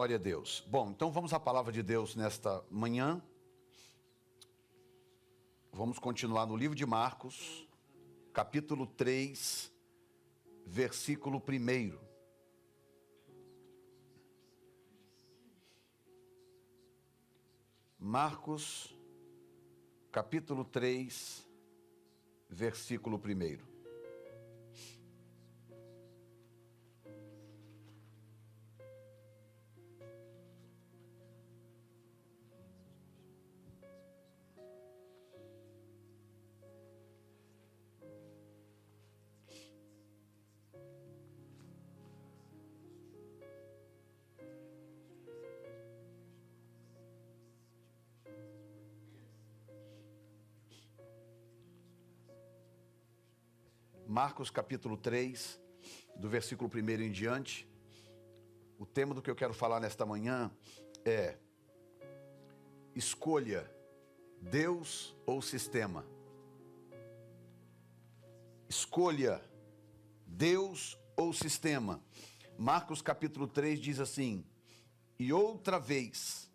Glória a Deus. Bom, então vamos à palavra de Deus nesta manhã. Vamos continuar no livro de Marcos, capítulo 3, versículo 1. Marcos, capítulo 3, versículo 1. Marcos capítulo 3, do versículo 1 em diante. O tema do que eu quero falar nesta manhã é: escolha Deus ou sistema. Escolha Deus ou sistema. Marcos capítulo 3 diz assim: e outra vez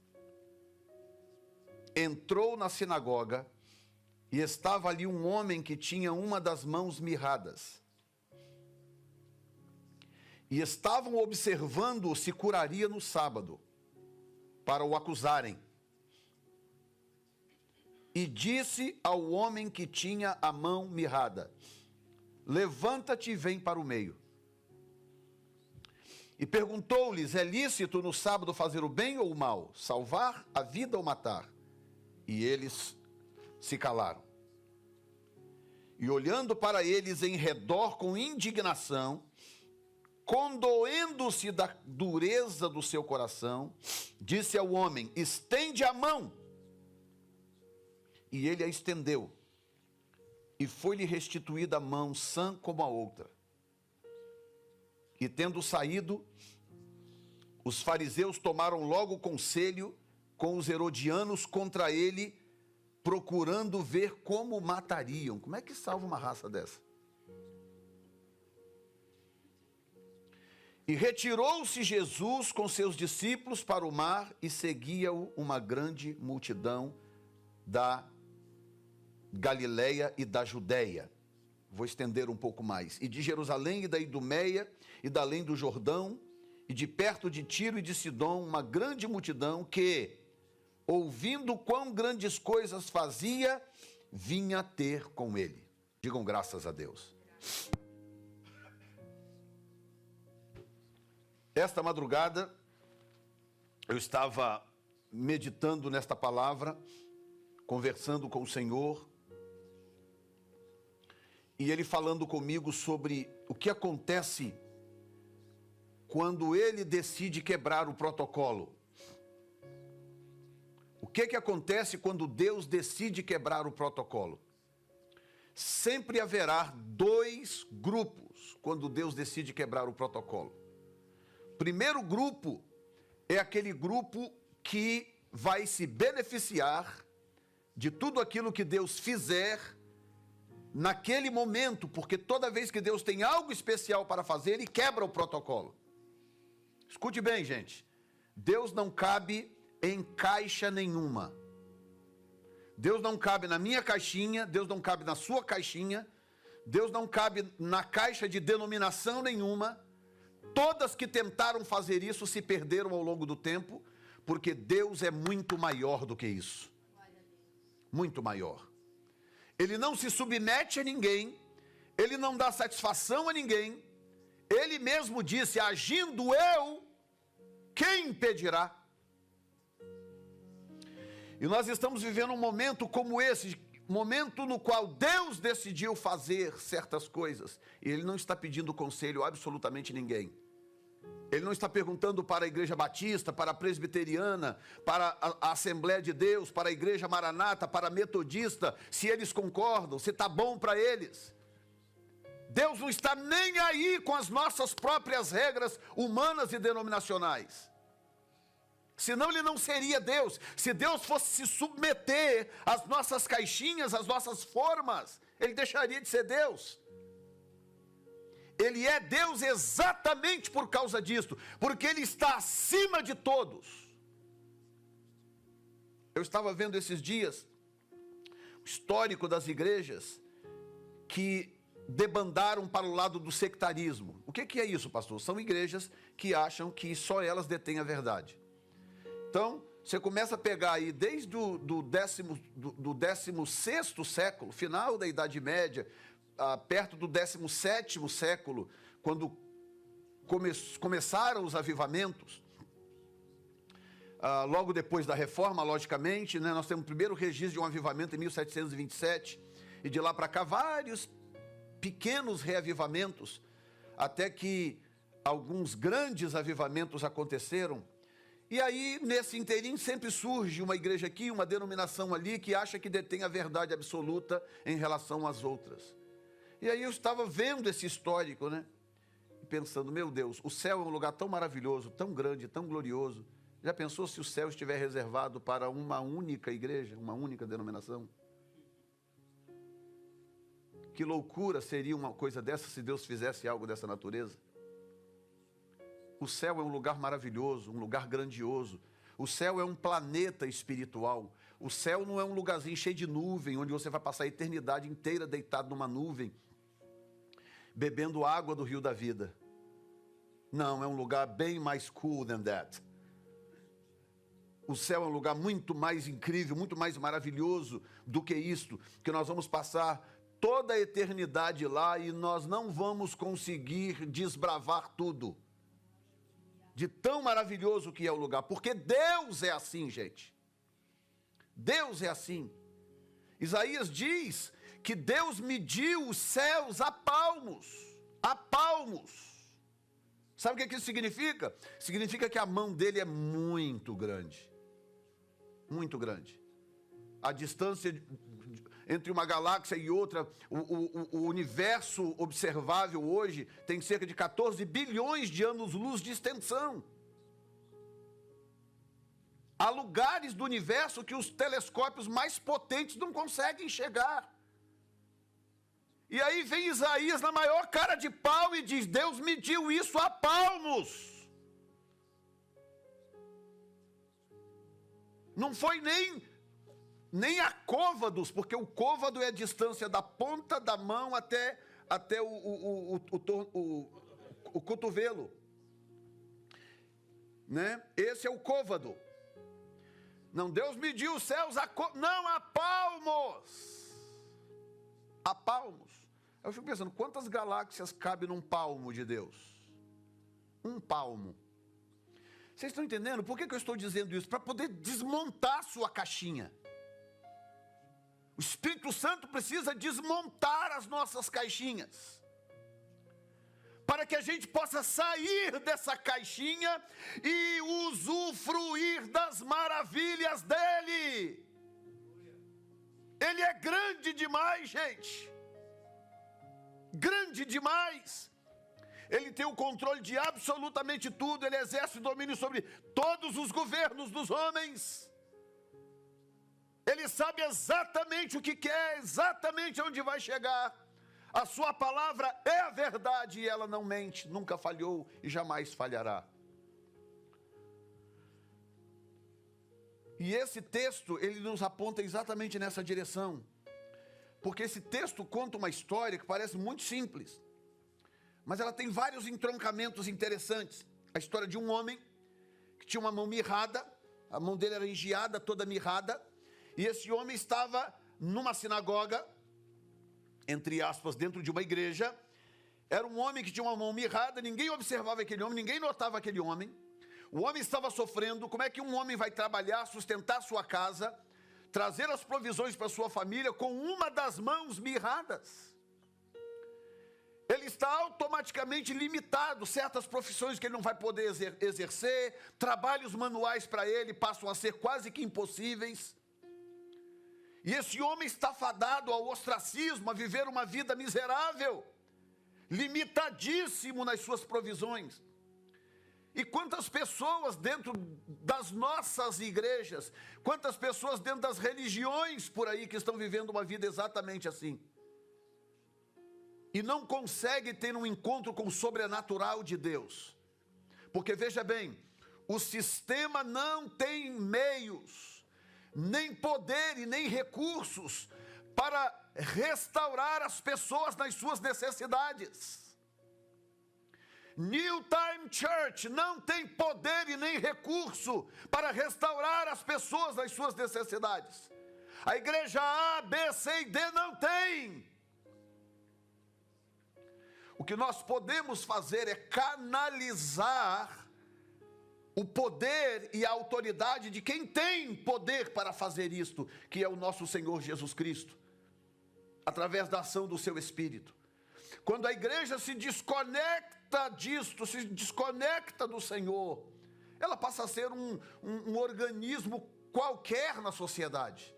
entrou na sinagoga e estava ali um homem que tinha uma das mãos mirradas. E estavam observando se curaria no sábado, para o acusarem. E disse ao homem que tinha a mão mirrada: levanta-te e vem para o meio. E perguntou-lhes: é lícito no sábado fazer o bem ou o mal, salvar a vida ou matar? E eles se calaram. E olhando para eles em redor com indignação, condoendo-se da dureza do seu coração, disse ao homem: estende a mão. E ele a estendeu, e foi-lhe restituída a mão sã como a outra. E tendo saído, os fariseus tomaram logo conselho com os herodianos contra ele, procurando ver como matariam. Como é que salva uma raça dessa? E retirou-se Jesus com seus discípulos para o mar, e seguia-o uma grande multidão da Galileia e da Judéia. Vou estender um pouco mais. E de Jerusalém e da Idumeia e da além do Jordão, e de perto de Tiro e de Sidom, uma grande multidão que, ouvindo quão grandes coisas fazia, vinha ter com ele. Digam graças a Deus. Esta madrugada, eu estava meditando nesta palavra, conversando com o Senhor, e Ele falando comigo sobre o que acontece quando Ele decide quebrar o protocolo. O que acontece quando Deus decide quebrar o protocolo? Sempre haverá dois grupos quando Deus decide quebrar o protocolo. Primeiro grupo é aquele grupo que vai se beneficiar de tudo aquilo que Deus fizer naquele momento, porque toda vez que Deus tem algo especial para fazer, Ele quebra o protocolo. Escute bem, gente. Deus não cabe em caixa nenhuma. Deus não cabe na minha caixinha, Deus não cabe na sua caixinha, Deus não cabe na caixa de denominação nenhuma. Todas que tentaram fazer isso se perderam ao longo do tempo, porque Deus é muito maior do que isso. Muito maior. Ele não se submete a ninguém, Ele não dá satisfação a ninguém. Ele mesmo disse: agindo eu, quem impedirá? E nós estamos vivendo um momento como esse, momento no qual Deus decidiu fazer certas coisas, e Ele não está pedindo conselho a absolutamente ninguém. Ele não está perguntando para a Igreja Batista, para a Presbiteriana, para a Assembleia de Deus, para a Igreja Maranata, para a Metodista, se eles concordam, se está bom para eles. Deus não está nem aí com as nossas próprias regras humanas e denominacionais. Senão Ele não seria Deus. Se Deus fosse se submeter às nossas caixinhas, às nossas formas, Ele deixaria de ser Deus. Ele é Deus exatamente por causa disso, porque Ele está acima de todos. Eu estava vendo esses dias o histórico das igrejas que debandaram para o lado do sectarismo. O que é isso, pastor? São igrejas que acham que só elas detêm a verdade. Então, você começa a pegar aí desde o do 16º século, final da Idade Média, perto do 17º século, quando começaram os avivamentos, logo depois da Reforma, logicamente, né, nós temos o primeiro registro de um avivamento em 1727, e de lá para cá vários pequenos reavivamentos, até que alguns grandes avivamentos aconteceram. E aí, nesse inteirinho, sempre surge uma igreja aqui, uma denominação ali, que acha que detém a verdade absoluta em relação às outras. E aí eu estava vendo esse histórico, né? E pensando, meu Deus, o céu é um lugar tão maravilhoso, tão grande, tão glorioso. Já pensou se o céu estiver reservado para uma única igreja, uma única denominação? Que loucura seria uma coisa dessa se Deus fizesse algo dessa natureza? O céu é um lugar maravilhoso, um lugar grandioso. O céu é um planeta espiritual. O céu não é um lugarzinho cheio de nuvem, onde você vai passar a eternidade inteira deitado numa nuvem, bebendo água do rio da vida. Não, é um lugar bem mais cool than that. O céu é um lugar muito mais incrível, muito mais maravilhoso do que isto, que nós vamos passar toda a eternidade lá e nós não vamos conseguir desbravar tudo. De tão maravilhoso que é o lugar, porque Deus é assim, gente. Deus é assim. Isaías diz que Deus mediu os céus a palmos, a palmos. Sabe o que isso significa? Significa que a mão dele é muito grande. Muito grande. A distância entre uma galáxia e outra, o universo observável hoje tem cerca de 14 bilhões de anos-luz de extensão. Há lugares do universo que os telescópios mais potentes não conseguem chegar. E aí vem Isaías na maior cara de pau e diz, Deus mediu isso a palmos. Não foi nem a côvados, porque o côvado é a distância da ponta da mão até o cotovelo. Né? Esse é o côvado. Não, Deus mediu os céus não, a palmos. A palmos. Eu fico pensando, quantas galáxias cabe num palmo de Deus? Um palmo. Vocês estão entendendo? Por que eu estou dizendo isso? Para poder desmontar a sua caixinha. O Espírito Santo precisa desmontar as nossas caixinhas, para que a gente possa sair dessa caixinha e usufruir das maravilhas dele. Ele é grande demais, gente. Grande demais. Ele tem o controle de absolutamente tudo. Ele exerce domínio sobre todos os governos dos homens. Ele sabe exatamente o que quer, exatamente onde vai chegar. A sua palavra é a verdade e ela não mente, nunca falhou e jamais falhará. E esse texto, ele nos aponta exatamente nessa direção. Porque esse texto conta uma história que parece muito simples, mas ela tem vários entroncamentos interessantes. A história de um homem que tinha uma mão mirrada, a mão dele era engeada, toda mirrada, e esse homem estava numa sinagoga, entre aspas, dentro de uma igreja. Era um homem que tinha uma mão mirrada, ninguém observava aquele homem, ninguém notava aquele homem. O homem estava sofrendo. Como é que um homem vai trabalhar, sustentar sua casa, trazer as provisões para sua família com uma das mãos mirradas? Ele está automaticamente limitado, certas profissões que ele não vai poder exercer, trabalhos manuais para ele passam a ser quase que impossíveis. E esse homem está fadado ao ostracismo, a viver uma vida miserável, limitadíssimo nas suas provisões. E quantas pessoas dentro das nossas igrejas, quantas pessoas dentro das religiões por aí que estão vivendo uma vida exatamente assim. e não consegue ter um encontro com o sobrenatural de Deus. Porque veja bem, o sistema não tem meios, nem poder e nem recursos para restaurar as pessoas nas suas necessidades. New Time Church não tem poder e nem recurso para restaurar as pessoas nas suas necessidades. A igreja A, B, C e D não tem. O que nós podemos fazer é canalizar o poder e a autoridade de quem tem poder para fazer isto, que é o nosso Senhor Jesus Cristo, através da ação do seu Espírito. Quando a igreja se desconecta disto, se desconecta do Senhor, ela passa a ser um organismo qualquer na sociedade.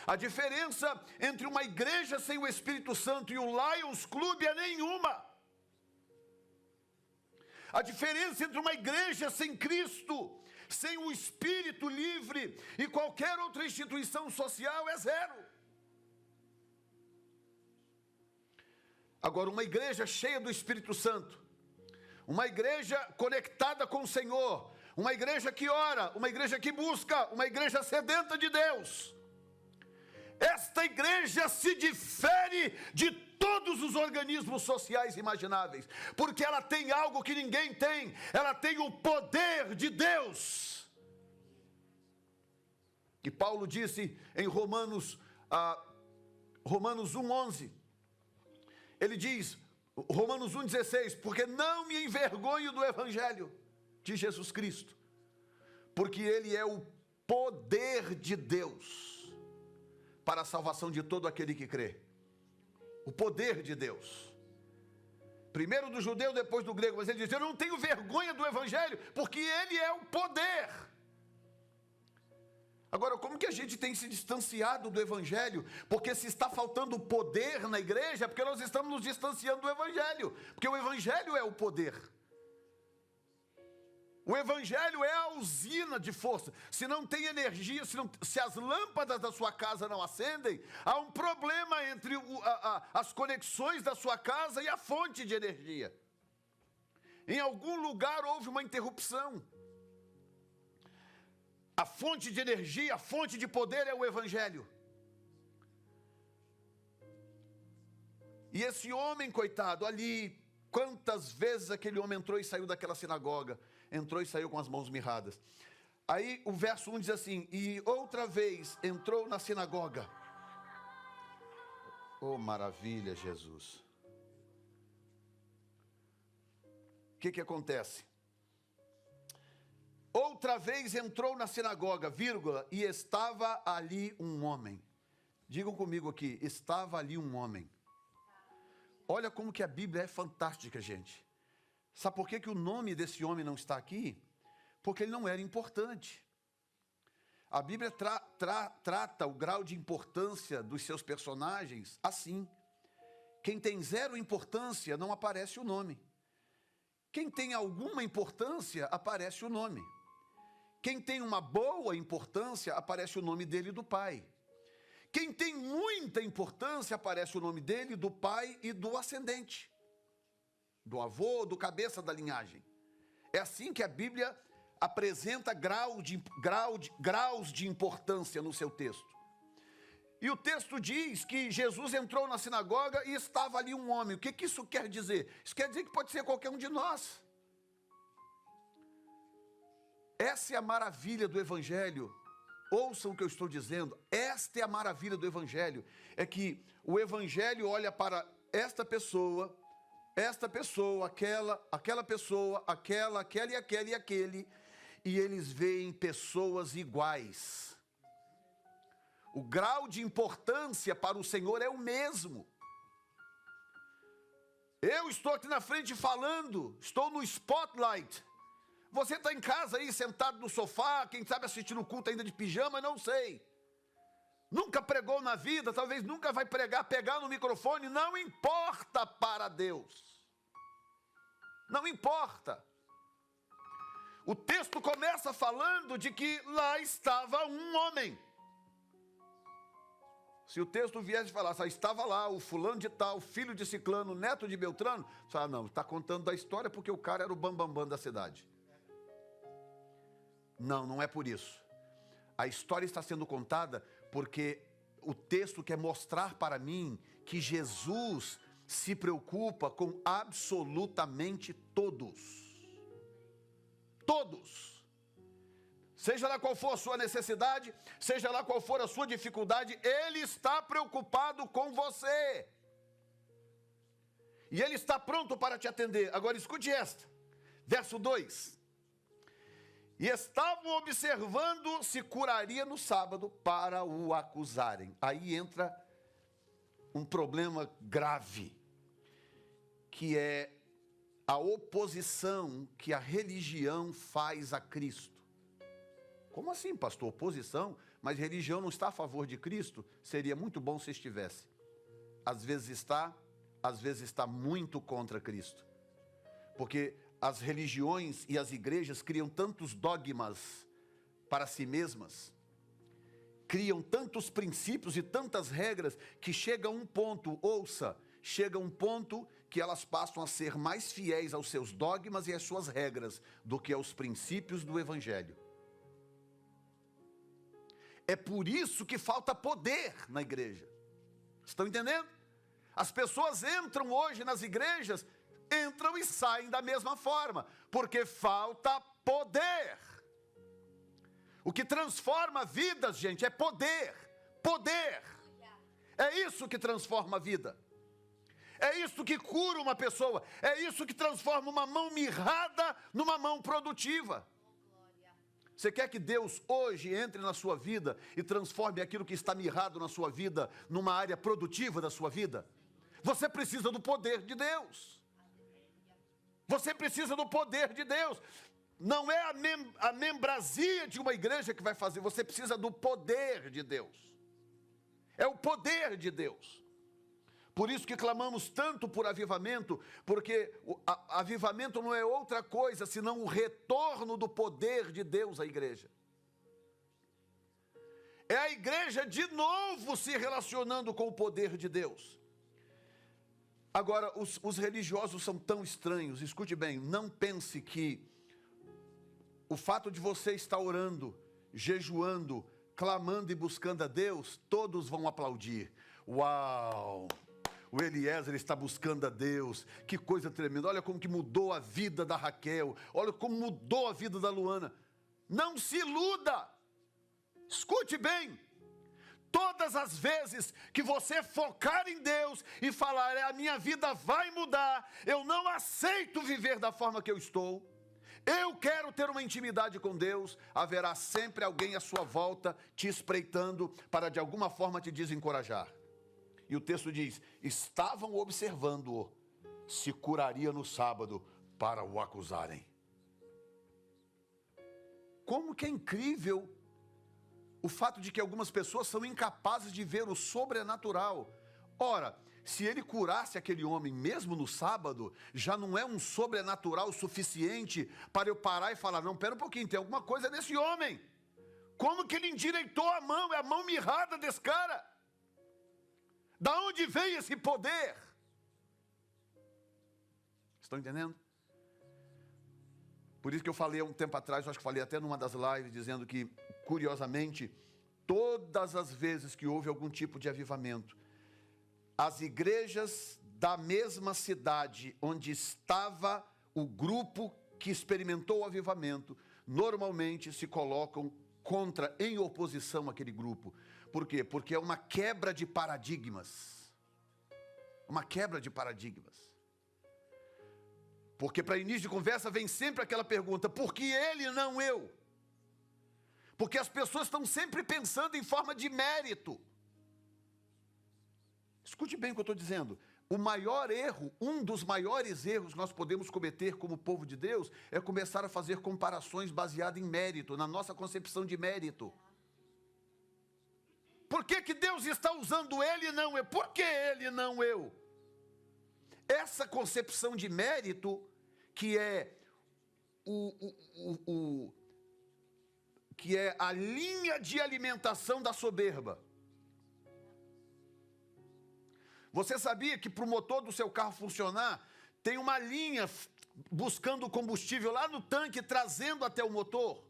A diferença entre uma igreja sem o Espírito Santo e o Lions Club é nenhuma. A diferença entre uma igreja sem Cristo, sem o Espírito livre e qualquer outra instituição social é zero. Agora, uma igreja cheia do Espírito Santo, uma igreja conectada com o Senhor, uma igreja que ora, uma igreja que busca, uma igreja sedenta de Deus, esta igreja se difere de todos os organismos sociais imagináveis, porque ela tem algo que ninguém tem, ela tem o poder de Deus. E Paulo disse em Romanos 1:11, ele diz, Romanos 1:16, porque não me envergonho do Evangelho de Jesus Cristo, porque ele é o poder de Deus para a salvação de todo aquele que crê. O poder de Deus. Primeiro do judeu, depois do grego. Mas ele diz, eu não tenho vergonha do Evangelho, porque ele é o poder. Agora, como que a gente tem se distanciado do Evangelho? Porque se está faltando poder na igreja, é porque nós estamos nos distanciando do Evangelho. Porque o Evangelho é o poder. O Evangelho é a usina de força. Se não tem energia, se as lâmpadas da sua casa não acendem, há um problema entre as conexões da sua casa e a fonte de energia. Em algum lugar houve uma interrupção. A fonte de energia, a fonte de poder é o Evangelho. E esse homem, coitado, ali, quantas vezes aquele homem entrou e saiu daquela sinagoga? Entrou e saiu com as mãos mirradas. Aí o verso 1 diz assim, e outra vez entrou na sinagoga. Oh, maravilha, Jesus. O que acontece? Outra vez entrou na sinagoga, vírgula, e estava ali um homem. Digam comigo aqui, estava ali um homem. Olha como que a Bíblia é fantástica, gente. Sabe por que o nome desse homem não está aqui? Porque ele não era importante. A Bíblia trata o grau de importância dos seus personagens assim. Quem tem zero importância, não aparece o nome. Quem tem alguma importância, aparece o nome. Quem tem uma boa importância, aparece o nome dele e do pai. Quem tem muita importância, aparece o nome dele, do pai e do ascendente. Do avô, do cabeça da linhagem. É assim que a Bíblia apresenta graus de importância no seu texto. E o texto diz que Jesus entrou na sinagoga e estava ali um homem. O que isso quer dizer? Isso quer dizer que pode ser qualquer um de nós. Essa é a maravilha do Evangelho. Ouçam o que eu estou dizendo. Esta é a maravilha do Evangelho. É que o Evangelho olha para esta pessoa, aquela pessoa, aquela e aquele, e eles veem pessoas iguais. O grau de importância para o Senhor é o mesmo. Eu estou aqui na frente falando, estou no spotlight. Você está em casa aí, sentado no sofá, quem sabe assistindo o culto ainda de pijama, não sei. Nunca pregou na vida, talvez nunca vai pregar, pegar no microfone, não importa para Deus. Não importa. O texto começa falando de que lá estava um homem. Se o texto viesse e falasse, estava lá o fulano de tal, filho de ciclano, neto de Beltrano, você fala, não, está contando da história porque o cara era o bambambam da cidade. Não, não é por isso. A história está sendo contada porque o texto quer mostrar para mim que Jesus se preocupa com absolutamente todos. Todos. Seja lá qual for a sua necessidade, seja lá qual for a sua dificuldade, Ele está preocupado com você. E Ele está pronto para te atender. Agora escute esta, verso 2. E estavam observando se curaria no sábado para o acusarem. Aí entra um problema grave, que é a oposição que a religião faz a Cristo. Como assim, pastor? Oposição? Mas religião não está a favor de Cristo? Seria muito bom se estivesse. Às vezes está muito contra Cristo. Porque as religiões e as igrejas criam tantos dogmas para si mesmas, criam tantos princípios e tantas regras, que chega um ponto, chega um ponto que elas passam a ser mais fiéis aos seus dogmas e às suas regras do que aos princípios do Evangelho. É por isso que falta poder na igreja. Estão entendendo? As pessoas entram hoje nas igrejas, entram e saem da mesma forma, porque falta poder. O que transforma vidas, gente, é poder. Poder. É isso que transforma a vida. É isso que cura uma pessoa. É isso que transforma uma mão mirrada numa mão produtiva. Você quer que Deus hoje entre na sua vida e transforme aquilo que está mirrado na sua vida numa área produtiva da sua vida? Você precisa do poder de Deus. Você precisa do poder de Deus. Não é a membrasia de uma igreja que vai fazer, você precisa do poder de Deus. É o poder de Deus. Por isso que clamamos tanto por avivamento, porque avivamento não é outra coisa senão o retorno do poder de Deus à igreja. É a igreja de novo se relacionando com o poder de Deus. Agora, os religiosos são tão estranhos, escute bem, não pense que o fato de você estar orando, jejuando, clamando e buscando a Deus, todos vão aplaudir. Uau! O Eliezer está buscando a Deus, que coisa tremenda, olha como que mudou a vida da Raquel, olha como mudou a vida da Luana. Não se iluda, escute bem, todas as vezes que você focar em Deus e falar, a minha vida vai mudar, eu não aceito viver da forma que eu estou, eu quero ter uma intimidade com Deus, haverá sempre alguém à sua volta te espreitando para de alguma forma te desencorajar. E o texto diz, estavam observando-o, se curaria no sábado para o acusarem. Como que é incrível o fato de que algumas pessoas são incapazes de ver o sobrenatural. Ora, se ele curasse aquele homem mesmo no sábado, já não é um sobrenatural suficiente para eu parar e falar, não, pera um pouquinho, tem alguma coisa nesse homem. Como que ele endireitou a mão? É a mão mirrada desse cara. Da onde veio esse poder? Estão entendendo? Por isso que eu falei há um tempo atrás, eu acho que falei até numa das lives, dizendo que, curiosamente, todas as vezes que houve algum tipo de avivamento, as igrejas da mesma cidade onde estava o grupo que experimentou o avivamento, normalmente se colocam em oposição àquele grupo. Por quê? Porque é uma quebra de paradigmas. Uma quebra de paradigmas. Porque para início de conversa vem sempre aquela pergunta, por que ele e não eu? Porque as pessoas estão sempre pensando em forma de mérito. Escute bem o que eu estou dizendo. O maior erro, um dos maiores erros que nós podemos cometer como povo de Deus, é começar a fazer comparações baseadas em mérito, na nossa concepção de mérito. Por que Deus está usando ele e não eu? Por que ele e não eu? Essa concepção de mérito, que é que é a linha de alimentação da soberba. Você sabia que para o motor do seu carro funcionar, tem uma linha buscando combustível lá no tanque, trazendo até o motor?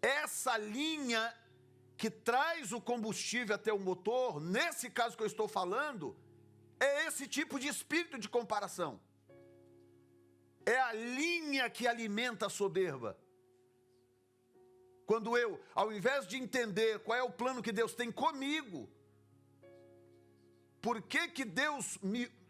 Essa linha que traz o combustível até o motor, nesse caso que eu estou falando, é esse tipo de espírito de comparação. É a linha que alimenta a soberba. Quando eu, ao invés de entender qual é o plano que Deus tem comigo, por que que Deus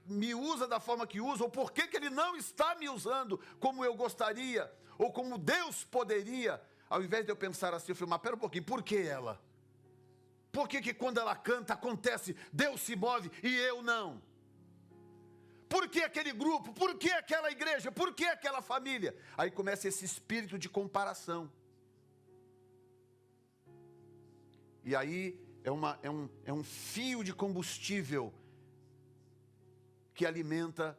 me usa da forma que usa, ou por que que Ele não está me usando como eu gostaria, ou como Deus poderia, ao invés de eu pensar assim, eu falei, mas pera um pouquinho, por que ela? Por que que quando ela canta acontece, Deus se move e eu não? Por que aquele grupo? Por que aquela igreja? Por que aquela família? Aí começa esse espírito de comparação. E aí é um fio de combustível que alimenta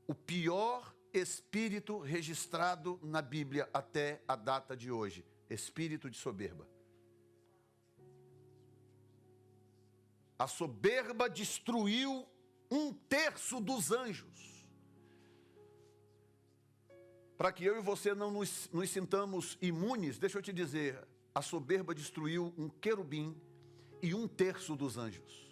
o pior espírito registrado na Bíblia até a data de hoje. Espírito de soberba. A soberba destruiu 1/3 dos anjos. Para que eu e você não nos sintamos imunes, deixa eu te dizer, a soberba destruiu um querubim e 1/3 dos anjos.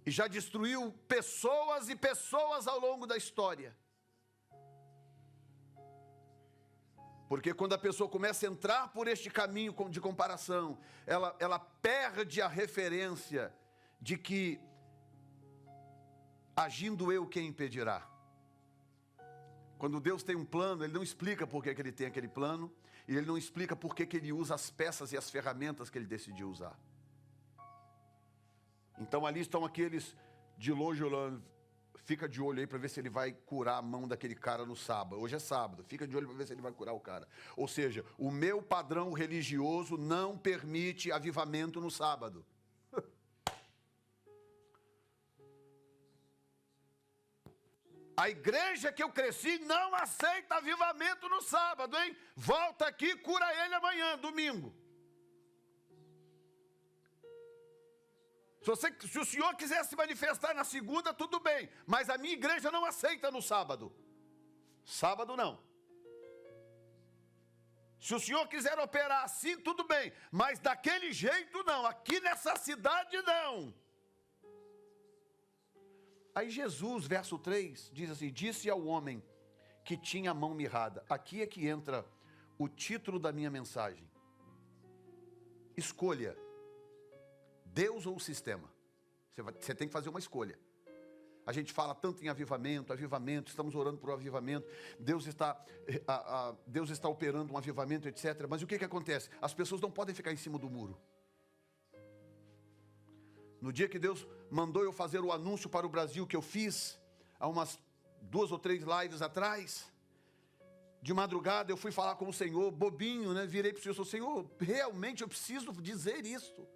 E já destruiu pessoas e pessoas ao longo da história. Porque quando a pessoa começa a entrar por este caminho de comparação, ela perde a referência de que, agindo eu, quem impedirá? Quando Deus tem um plano, Ele não explica por que Ele tem aquele plano, e Ele não explica por que Ele usa as peças e as ferramentas que Ele decidiu usar. Então ali estão aqueles de longe olhando, fica de olho aí para ver se ele vai curar a mão daquele cara no sábado. Hoje é sábado, fica de olho para ver se ele vai curar o cara. Ou seja, o meu padrão religioso não permite avivamento no sábado. A igreja que eu cresci não aceita avivamento no sábado, hein? Volta aqui, cura ele amanhã, domingo. Se o senhor quiser se manifestar na segunda, tudo bem. Mas a minha igreja não aceita no sábado. Sábado não. Se o senhor quiser operar assim, tudo bem. Mas daquele jeito não. Aqui nessa cidade não. Aí Jesus, verso 3, diz assim, disse ao homem que tinha a mão mirrada. Aqui é que entra o título da minha mensagem. Escolha. Deus ou o sistema? Você tem que fazer uma escolha. A gente fala tanto em avivamento, estamos orando por um avivamento, Deus está operando um avivamento, etc. Mas o que acontece? As pessoas não podem ficar em cima do muro. No dia que Deus mandou eu fazer o anúncio para o Brasil, que eu fiz há umas 2 ou 3 lives atrás, de madrugada eu fui falar com o Senhor, bobinho, né? Virei para o Senhor e falei, Senhor, realmente eu preciso dizer isto.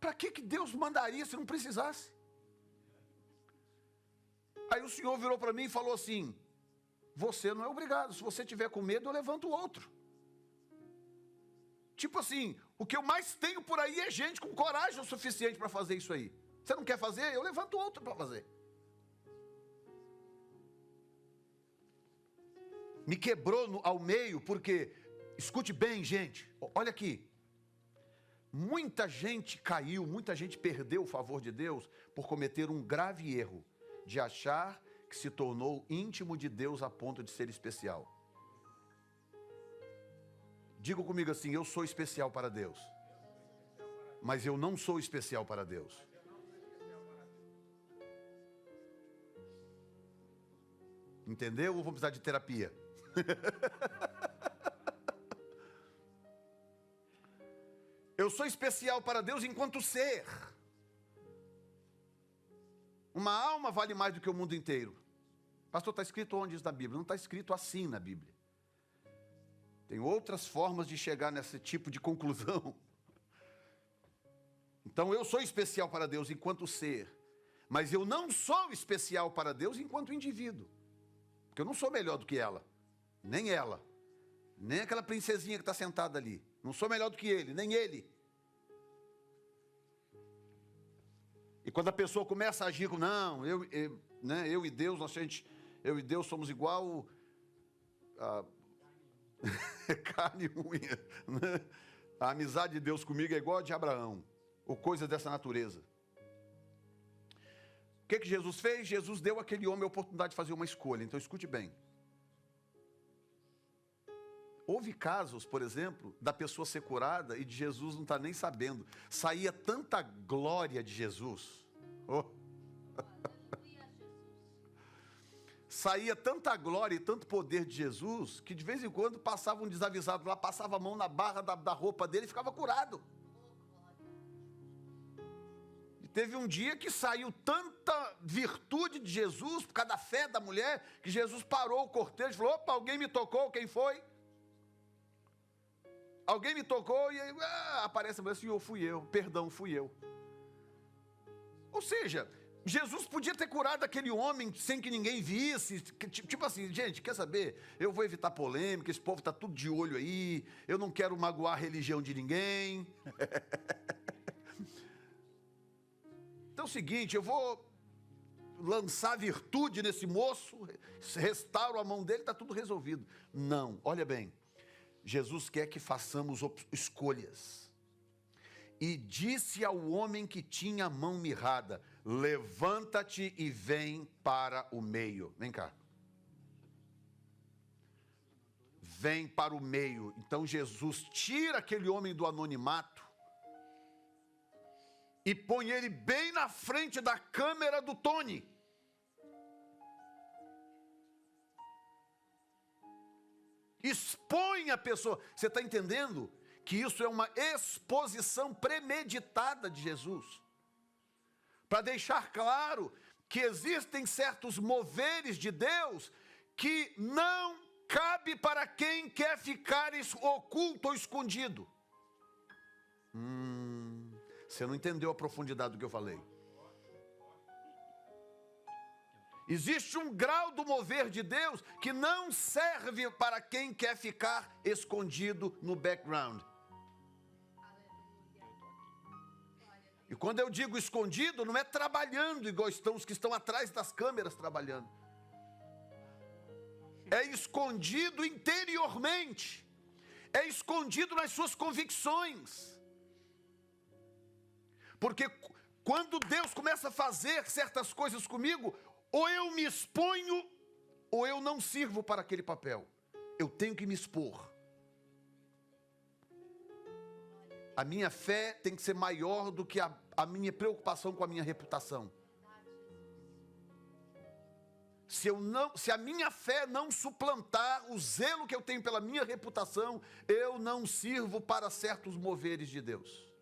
Para que Deus mandaria se não precisasse? Aí o Senhor virou para mim e falou assim, você não é obrigado, se você tiver com medo eu levanto o outro. Tipo assim, o que eu mais tenho por aí é gente com coragem o suficiente para fazer isso aí. Você não quer fazer? Eu levanto outro para fazer. Me quebrou ao meio porque, escute bem gente, olha aqui. Muita gente caiu, muita gente perdeu o favor de Deus por cometer um grave erro de achar que se tornou íntimo de Deus a ponto de ser especial. Diga comigo assim, eu sou especial para Deus, mas eu não sou especial para Deus. Entendeu? Ou vou precisar de terapia? Eu sou especial para Deus enquanto ser. Uma alma vale mais do que o mundo inteiro. Pastor, está escrito onde isso na Bíblia? Não está escrito assim na Bíblia. Tem outras formas de chegar nesse tipo de conclusão. Então eu sou especial para Deus enquanto ser. Mas eu não sou especial para Deus enquanto indivíduo. Porque eu não sou melhor do que ela. Nem ela. Nem aquela princesinha que está sentada ali. Não sou melhor do que ele, nem ele. E quando a pessoa começa a agir com, não, eu e Deus, eu e Deus somos igual a carne e unha. Né? A amizade de Deus comigo é igual a de Abraão, ou coisa dessa natureza. O que Jesus fez? Jesus deu àquele homem a oportunidade de fazer uma escolha. Então escute bem. Houve casos, por exemplo, da pessoa ser curada e de Jesus não estar nem sabendo. Saía tanta glória de Jesus. Oh. Saía tanta glória e tanto poder de Jesus, que de vez em quando passava um desavisado lá, passava a mão na barra da roupa dele e ficava curado. E teve um dia que saiu tanta virtude de Jesus, por causa da fé da mulher, que Jesus parou o cortejo e falou, opa, alguém me tocou, quem foi? Alguém me tocou e aí, aparece a mulher, Senhor, fui eu, perdão, fui eu. Ou seja, Jesus podia ter curado aquele homem sem que ninguém visse, tipo assim, gente, quer saber? Eu vou evitar polêmica, esse povo está tudo de olho aí, eu não quero magoar a religião de ninguém. Então é o seguinte, eu vou lançar virtude nesse moço, restauro a mão dele, está tudo resolvido. Não, olha bem. Jesus quer que façamos escolhas. E disse ao homem que tinha a mão mirrada, levanta-te e vem para o meio. Vem cá. Vem para o meio. Então Jesus tira aquele homem do anonimato e põe ele bem na frente da câmera do Tony. Expõe a pessoa. Você está entendendo que isso é uma exposição premeditada de Jesus? Para deixar claro que existem certos moveres de Deus que não cabe para quem quer ficar oculto ou escondido. Você não entendeu a profundidade do que eu falei. Existe um grau do mover de Deus que não serve para quem quer ficar escondido no background. E quando eu digo escondido, não é trabalhando igual estão os que estão atrás das câmeras trabalhando. É escondido interiormente. É escondido nas suas convicções. Porque quando Deus começa a fazer certas coisas comigo, ou eu me exponho, ou eu não sirvo para aquele papel. Eu tenho que me expor. A minha fé tem que ser maior do que a minha preocupação com a minha reputação. Se a minha fé não suplantar o zelo que eu tenho pela minha reputação, eu não sirvo para certos moveres de Deus.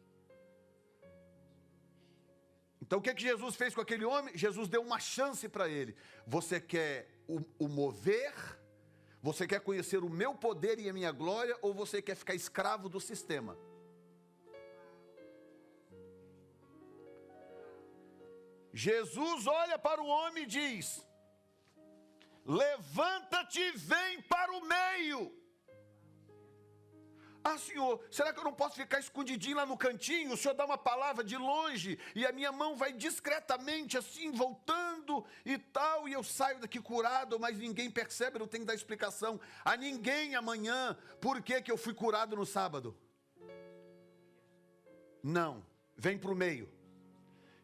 Então o que Jesus fez com aquele homem? Jesus deu uma chance para ele. Você quer o mover? Você quer conhecer o meu poder e a minha glória? Ou você quer ficar escravo do sistema? Jesus olha para o homem e diz, levanta-te e vem para o meio. Ah, Senhor, será que eu não posso ficar escondidinho lá no cantinho? O Senhor dá uma palavra de longe e a minha mão vai discretamente assim, voltando e tal, e eu saio daqui curado, mas ninguém percebe, eu tenho que dar explicação a ninguém amanhã por que eu fui curado no sábado. Não, vem para o meio.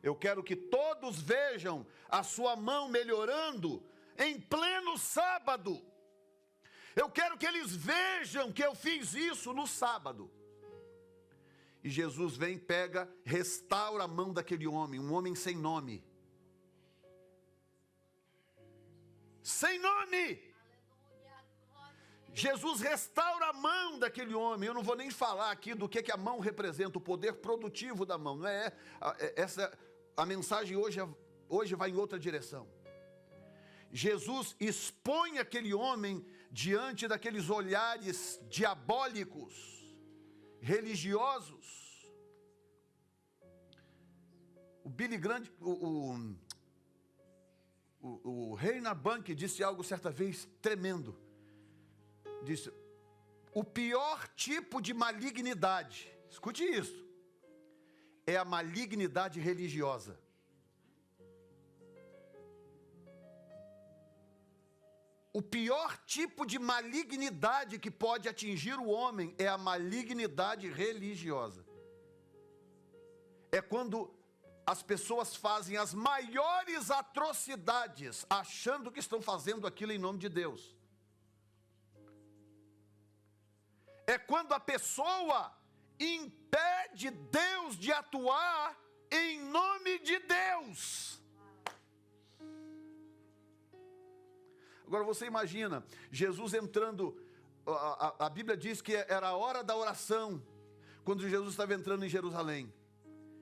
Eu quero que todos vejam a sua mão melhorando em pleno sábado. Eu quero que eles vejam que eu fiz isso no sábado. E Jesus vem, pega, restaura a mão daquele homem, um homem sem nome. Sem nome! Jesus restaura a mão daquele homem. Eu não vou nem falar aqui do que a mão representa, o poder produtivo da mão. Não é essa a mensagem hoje vai em outra direção. Jesus expõe aquele homem diante daqueles olhares diabólicos, religiosos. O Billy Graham, o Reinhard Bonnke disse algo certa vez tremendo. Disse, o pior tipo de malignidade, escute isso, é a malignidade religiosa. O pior tipo de malignidade que pode atingir o homem é a malignidade religiosa. É quando as pessoas fazem as maiores atrocidades, achando que estão fazendo aquilo em nome de Deus. É quando a pessoa impede Deus de atuar em nome de Deus. Agora você imagina, Jesus entrando, a Bíblia diz que era a hora da oração, quando Jesus estava entrando em Jerusalém.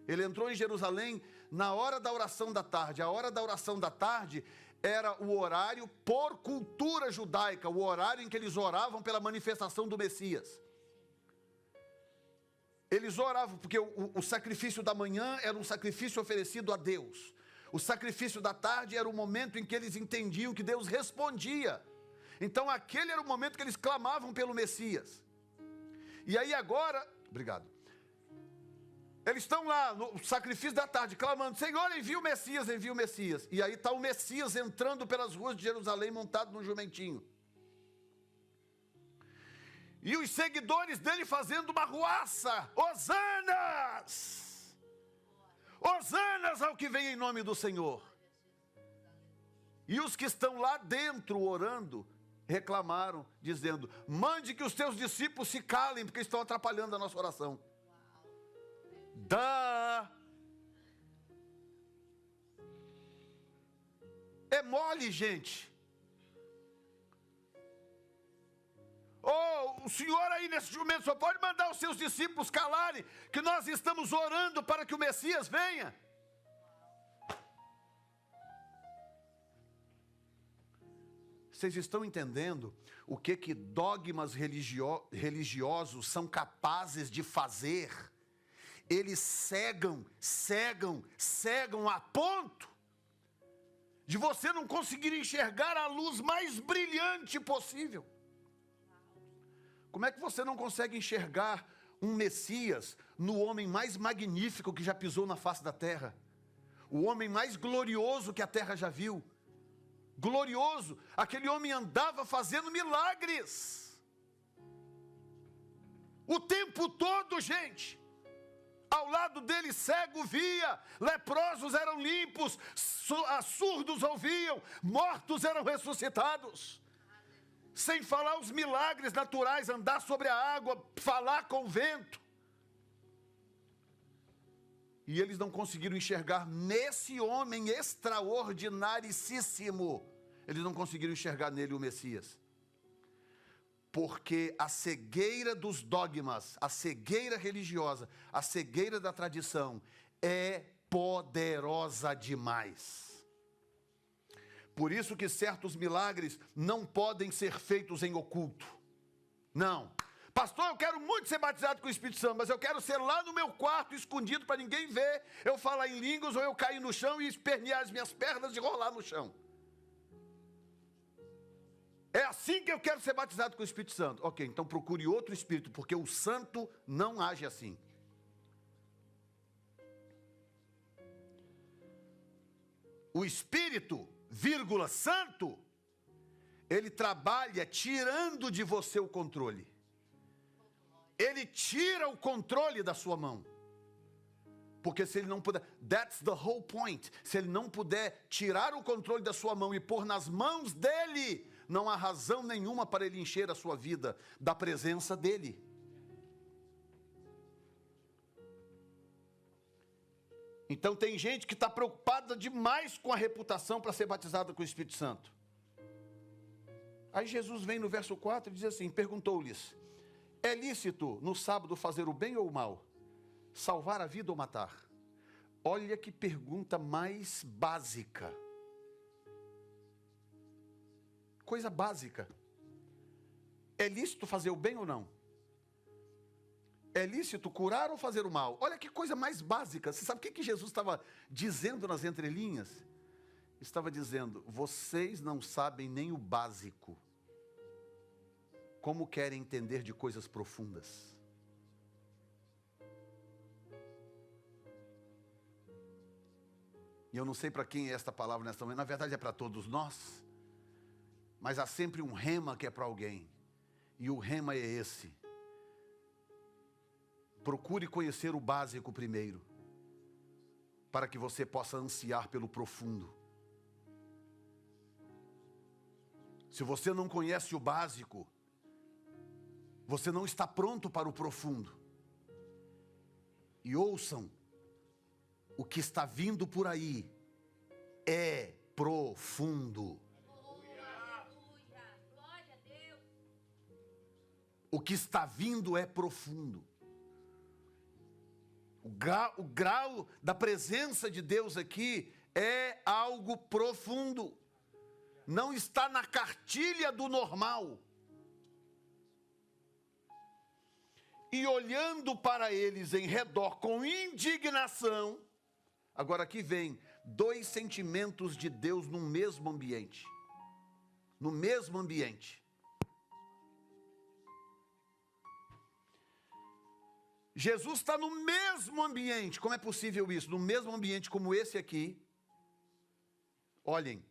Ele entrou em Jerusalém na hora da oração da tarde. A hora da oração da tarde era o horário, por cultura judaica, o horário em que eles oravam pela manifestação do Messias. Eles oravam porque o sacrifício da manhã era um sacrifício oferecido a Deus. O sacrifício da tarde era o momento em que eles entendiam que Deus respondia. Então aquele era o momento que eles clamavam pelo Messias. E aí agora, obrigado, eles estão lá no sacrifício da tarde, clamando, Senhor, envia o Messias, envia o Messias. E aí está o Messias entrando pelas ruas de Jerusalém, montado num jumentinho. E os seguidores dele fazendo uma ruaça, Hosanas! Hosanas ao que vem em nome do Senhor. E os que estão lá dentro orando, reclamaram, dizendo, mande que os teus discípulos se calem, porque estão atrapalhando a nossa oração. É mole, gente. Oh, o Senhor aí nesse momento só pode mandar os seus discípulos calarem, que nós estamos orando para que o Messias venha. Vocês estão entendendo o que dogmas religiosos são capazes de fazer? Eles cegam a ponto de você não conseguir enxergar a luz mais brilhante possível. Como é que você não consegue enxergar um Messias no homem mais magnífico que já pisou na face da terra? O homem mais glorioso que a terra já viu. Glorioso, aquele homem andava fazendo milagres. O tempo todo, gente. Ao lado dele cego via, leprosos eram limpos, surdos ouviam, mortos eram ressuscitados. Sem falar os milagres naturais, andar sobre a água, falar com o vento. E eles não conseguiram enxergar nesse homem extraordinaricíssimo, eles não conseguiram enxergar nele o Messias. Porque a cegueira dos dogmas, a cegueira religiosa, a cegueira da tradição é poderosa demais. Por isso que certos milagres não podem ser feitos em oculto. Não. Pastor, eu quero muito ser batizado com o Espírito Santo, mas eu quero ser lá no meu quarto, escondido, para ninguém ver, eu falar em línguas, ou eu cair no chão e espernear as minhas pernas e rolar no chão. É assim que eu quero ser batizado com o Espírito Santo. Ok, então procure outro Espírito, porque o Santo não age assim. O Espírito, Santo, ele trabalha tirando de você o controle. Ele tira o controle da sua mão. Porque se ele não puder, that's the whole point. Se ele não puder tirar o controle da sua mão e pôr nas mãos dele, não há razão nenhuma para ele encher a sua vida da presença dele. Então tem gente que está preocupada demais com a reputação para ser batizada com o Espírito Santo. Aí Jesus vem no verso 4 e diz assim, perguntou-lhes, é lícito no sábado fazer o bem ou o mal? Salvar a vida ou matar? Olha que pergunta mais básica. Coisa básica. É lícito fazer o bem ou não? É lícito curar ou fazer o mal? Olha que coisa mais básica. Você sabe o que Jesus estava dizendo nas entrelinhas? Estava dizendo, vocês não sabem nem o básico. como querem entender de coisas profundas. E eu não sei para quem é esta palavra nesta manhã, na verdade é para todos nós, mas há sempre um rema que é para alguém, e o rema é esse: procure conhecer o básico primeiro, para que você possa ansiar pelo profundo. Se você não conhece o básico, você não está pronto para o profundo. E ouçam, o que está vindo por aí é profundo. O que está vindo é profundo. O grau da presença de Deus aqui é algo profundo. Não está na cartilha do normal. E olhando para eles em redor com indignação, agora aqui vem dois sentimentos de Deus no mesmo ambiente. No mesmo ambiente. Jesus está no mesmo ambiente. Como é possível isso? No mesmo ambiente como esse aqui. Olhem,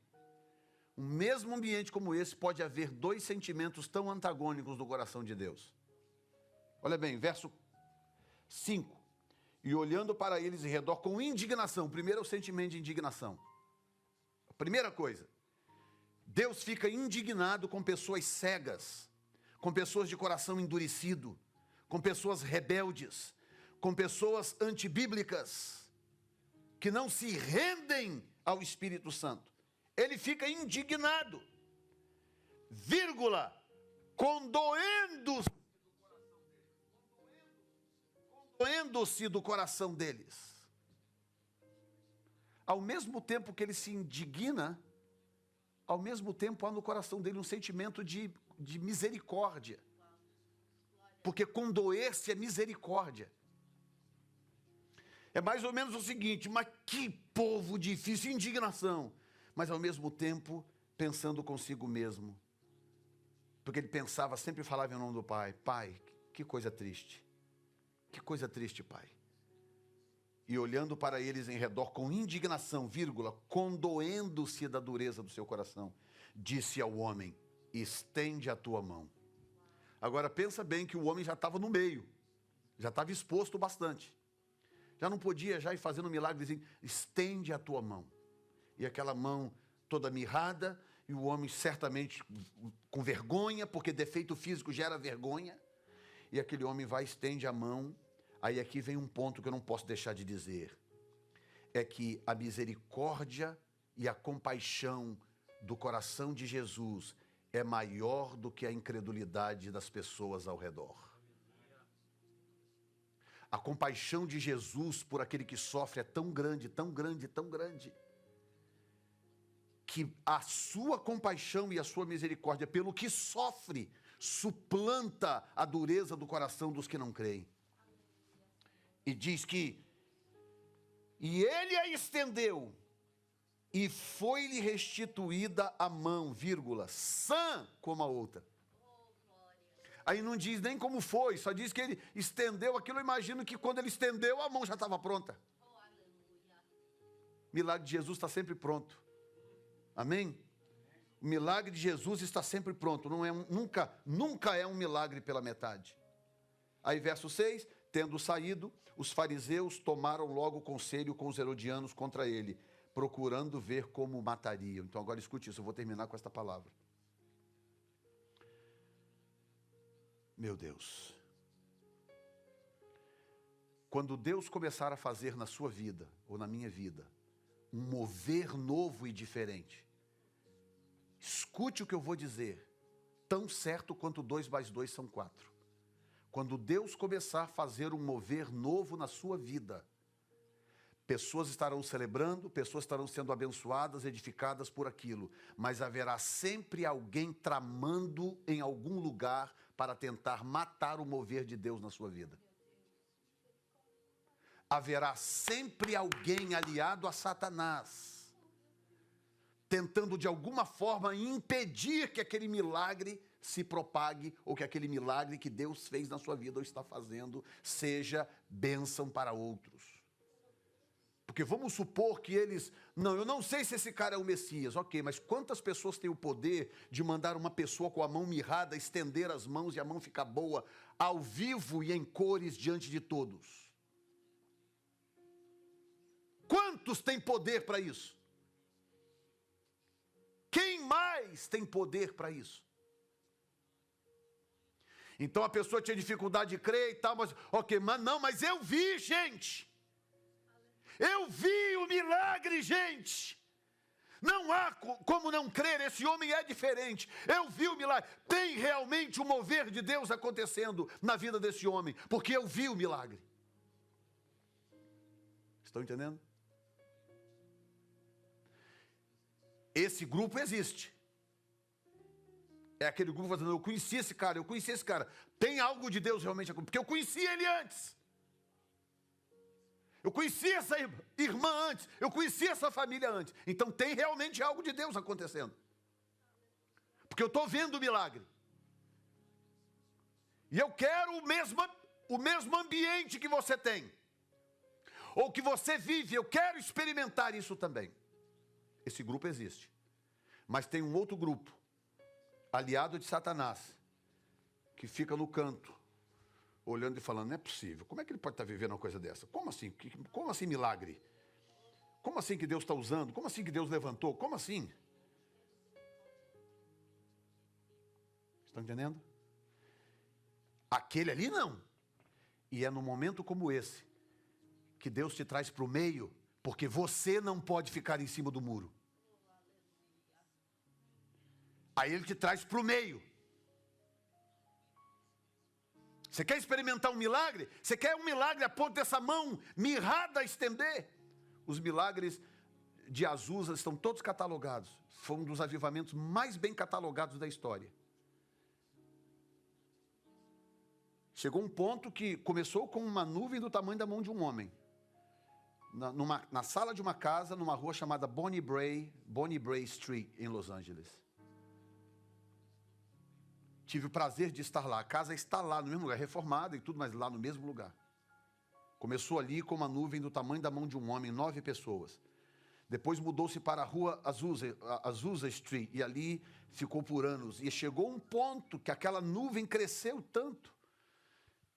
no mesmo ambiente como esse pode haver dois sentimentos tão antagônicos no coração de Deus. Olha bem, verso 5. E olhando para eles em redor com indignação. Primeiro é o sentimento de indignação. A primeira coisa. Deus fica indignado com pessoas cegas, com pessoas de coração endurecido, com pessoas rebeldes, com pessoas antibíblicas, que não se rendem ao Espírito Santo. Ele fica indignado, vírgula, condoendo-se do coração deles. Ao mesmo tempo que ele se indigna, ao mesmo tempo há no coração dele um sentimento de misericórdia. Porque condoer-se é misericórdia. É mais ou menos o seguinte: mas que povo difícil, indignação. Mas ao mesmo tempo, pensando consigo mesmo. Porque ele pensava, sempre falava em nome do Pai. Pai, que coisa triste. Que coisa triste, Pai. E olhando para eles em redor com indignação, vírgula, condoendo-se da dureza do seu coração, disse ao homem: estende a tua mão. Agora pensa bem que o homem já estava no meio, já estava exposto bastante. Já não podia já ir fazendo milagrezinho. Estende a tua mão. E aquela mão toda mirrada, e o homem certamente com vergonha, porque defeito físico gera vergonha. E aquele homem vai, estende a mão. Aí aqui vem um ponto que eu não posso deixar de dizer. É que a misericórdia e a compaixão do coração de Jesus é maior do que a incredulidade das pessoas ao redor. A compaixão de Jesus por aquele que sofre é tão grande, tão grande, tão grande, que a sua compaixão e a sua misericórdia pelo que sofre suplanta a dureza do coração dos que não creem. E diz que, e ele a estendeu, e foi-lhe restituída a mão, vírgula, sã como a outra. Aí não diz nem como foi, só diz que ele estendeu aquilo. Eu imagino que quando ele estendeu, a mão já estava pronta. O milagre de Jesus está sempre pronto. Amém? O milagre de Jesus está sempre pronto. Não é nunca é um milagre pela metade. Aí verso 6, tendo saído, os fariseus tomaram logo conselho com os herodianos contra ele, procurando ver como o matariam. Então agora escute isso, eu vou terminar com esta palavra. Meu Deus. Quando Deus começar a fazer na sua vida, ou na minha vida, um mover novo e diferente, escute o que eu vou dizer, tão certo quanto 2 mais 2 são 4. Quando Deus começar a fazer um mover novo na sua vida, pessoas estarão celebrando, pessoas estarão sendo abençoadas, edificadas por aquilo, mas haverá sempre alguém tramando em algum lugar para tentar matar o mover de Deus na sua vida. Haverá sempre alguém aliado a Satanás, tentando de alguma forma impedir que aquele milagre se propague ou que aquele milagre que Deus fez na sua vida ou está fazendo seja bênção para outros. Porque vamos supor que eles... Não, eu não sei se esse cara é o Messias. Ok, mas quantas pessoas têm o poder de mandar uma pessoa com a mão mirrada estender as mãos e a mão ficar boa ao vivo e em cores diante de todos? Quantos têm poder para isso? Quem mais tem poder para isso? Então a pessoa tinha dificuldade de crer e tal, mas ok, mas eu vi, gente. Eu vi o milagre, gente. Não há como não crer, esse homem é diferente. Eu vi o milagre. Tem realmente o mover de Deus acontecendo na vida desse homem, porque eu vi o milagre. Estão entendendo? Esse grupo existe. É aquele grupo falando, eu conheci esse cara. Tem algo de Deus realmente, porque eu conheci ele antes. Eu conheci essa irmã antes, eu conheci essa família antes. Então tem realmente algo de Deus acontecendo. Porque eu estou vendo o milagre. E eu quero o mesmo ambiente que você tem. Ou que você vive, eu quero experimentar isso também. Esse grupo existe. Mas tem um outro grupo, aliado de Satanás, que fica no canto, olhando e falando, não é possível, como é que ele pode estar vivendo uma coisa dessa? Como assim? Como assim milagre? Como assim que Deus está usando? Como assim que Deus levantou? Como assim? Estão entendendo? Aquele ali não. E é num momento como esse, que Deus te traz para o meio, porque você não pode ficar em cima do muro. Aí ele te traz para o meio. Você quer experimentar um milagre? Você quer um milagre a ponto dessa mão mirrada estender? Os milagres de Azusa estão todos catalogados. Foi um dos avivamentos mais bem catalogados da história. Chegou um ponto que começou com uma nuvem do tamanho da mão de um homem. Na sala de uma casa, numa rua chamada Bonnie Bray Street, em Los Angeles. Tive o prazer de estar lá. A casa está lá, no mesmo lugar, reformada e tudo, mas lá no mesmo lugar. Começou ali com uma nuvem do tamanho da mão de um homem, 9 pessoas. Depois mudou-se para a rua Azusa Street, e ali ficou por anos. E chegou um ponto que aquela nuvem cresceu tanto,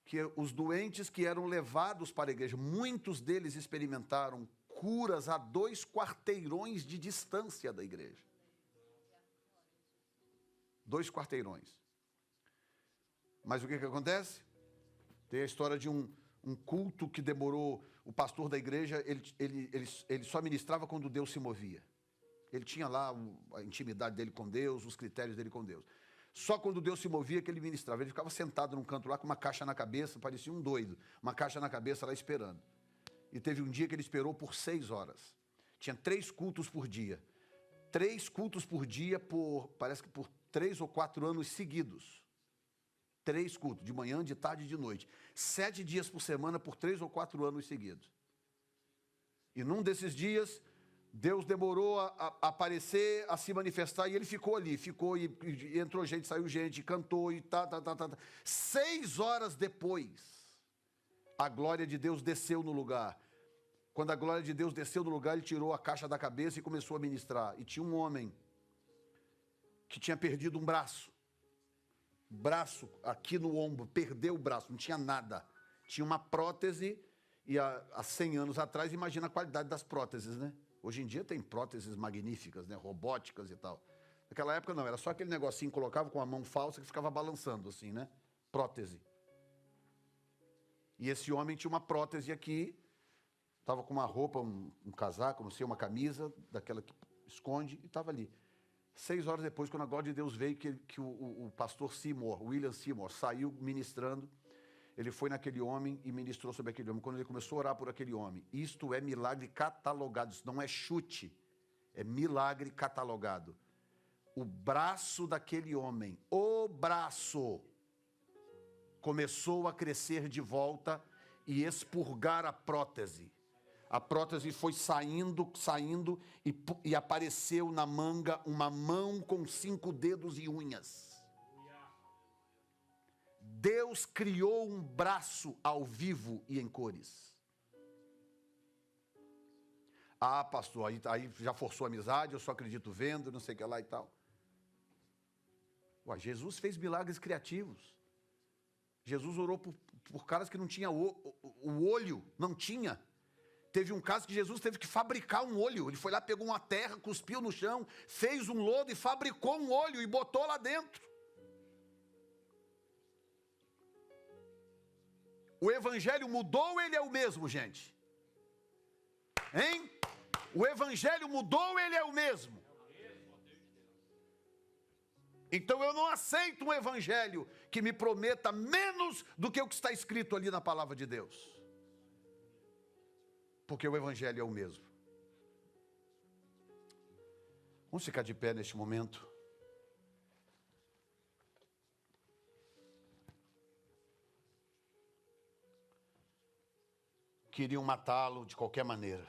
que os doentes que eram levados para a igreja, muitos deles experimentaram curas a 2 quarteirões de distância da igreja. 2 quarteirões. Mas o que acontece? Tem a história de um culto que demorou, o pastor da igreja, ele só ministrava quando Deus se movia. Ele tinha lá a intimidade dele com Deus, os critérios dele com Deus. Só quando Deus se movia que ele ministrava. Ele ficava sentado num canto lá com uma caixa na cabeça, parecia um doido. Uma caixa na cabeça lá esperando. E teve um dia que ele esperou por 6 horas. Tinha 3 cultos por dia. 3 cultos por dia, parece que por 3 ou 4 anos seguidos. 3 cultos, de manhã, de tarde e de noite. 7 dias por semana, por 3 ou 4 anos seguidos. E num desses dias, Deus demorou a aparecer, a se manifestar, e ele ficou ali, e entrou gente, saiu gente, cantou, e tá. 6 horas depois, a glória de Deus desceu no lugar. Quando a glória de Deus desceu no lugar, ele tirou a caixa da cabeça e começou a ministrar. E tinha um homem que tinha perdido um braço aqui no ombro, perdeu o braço, não tinha nada. Tinha uma prótese, e há 100 anos atrás, imagina a qualidade das próteses, né? Hoje em dia tem próteses magníficas, né? Robóticas e tal. Naquela época não, era só aquele negocinho que colocava com a mão falsa que ficava balançando assim, né? Prótese. E esse homem tinha uma prótese aqui, estava com uma roupa, um casaco, não sei, uma camisa, daquela que esconde, e estava ali. 6 horas depois, quando a glória de Deus veio, que o pastor Seymour, William Seymour, saiu ministrando, ele foi naquele homem e ministrou sobre aquele homem. Quando ele começou a orar por aquele homem, isto é milagre catalogado, isso não é chute, é milagre catalogado. O braço daquele homem, começou a crescer de volta e expurgar a prótese. A prótese foi saindo e apareceu na manga uma mão com 5 dedos e unhas. Deus criou um braço ao vivo e em cores. Ah, pastor, aí já forçou a amizade, eu só acredito vendo, não sei o que lá e tal. Ué, Jesus fez milagres criativos. Jesus orou por caras que não tinham o olho, não tinha. Teve um caso que Jesus teve que fabricar um olho. Ele foi lá, pegou uma terra, cuspiu no chão, fez um lodo e fabricou um olho e botou lá dentro. O evangelho mudou ou ele é o mesmo, gente? Hein? O evangelho mudou ou ele é o mesmo? Então eu não aceito um evangelho que me prometa menos do que o que está escrito ali na palavra de Deus. Porque o evangelho é o mesmo. Vamos ficar de pé neste momento. Queriam matá-lo de qualquer maneira.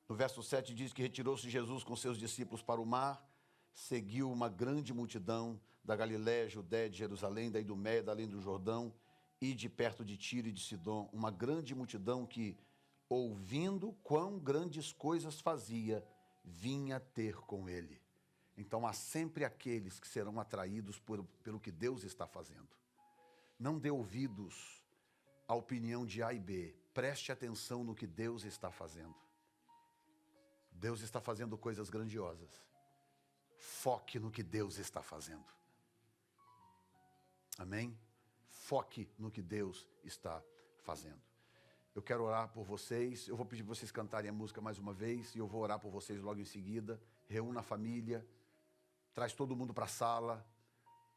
No verso 7 diz que retirou-se Jesus com seus discípulos para o mar, seguiu uma grande multidão da Galiléia, Judéia, de Jerusalém, da Idumeia, da além do Jordão, e de perto de Tiro e de Sidom, uma grande multidão que, ouvindo quão grandes coisas fazia, vinha ter com ele. Então há sempre aqueles que serão atraídos pelo que Deus está fazendo. Não dê ouvidos à opinião de A e B, preste atenção no que Deus está fazendo. Deus está fazendo coisas grandiosas. Foque no que Deus está fazendo. Amém? Foque no que Deus está fazendo. Eu quero orar por vocês. Eu vou pedir para vocês cantarem a música mais uma vez. E eu vou orar por vocês logo em seguida. Reúna a família. Traz todo mundo para a sala.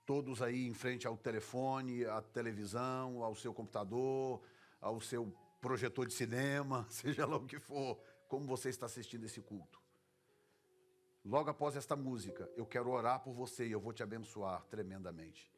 Todos aí em frente ao telefone, à televisão, ao seu computador, ao seu projetor de cinema, seja lá o que for. Como você está assistindo esse culto. Logo após esta música, eu quero orar por você e eu vou te abençoar tremendamente.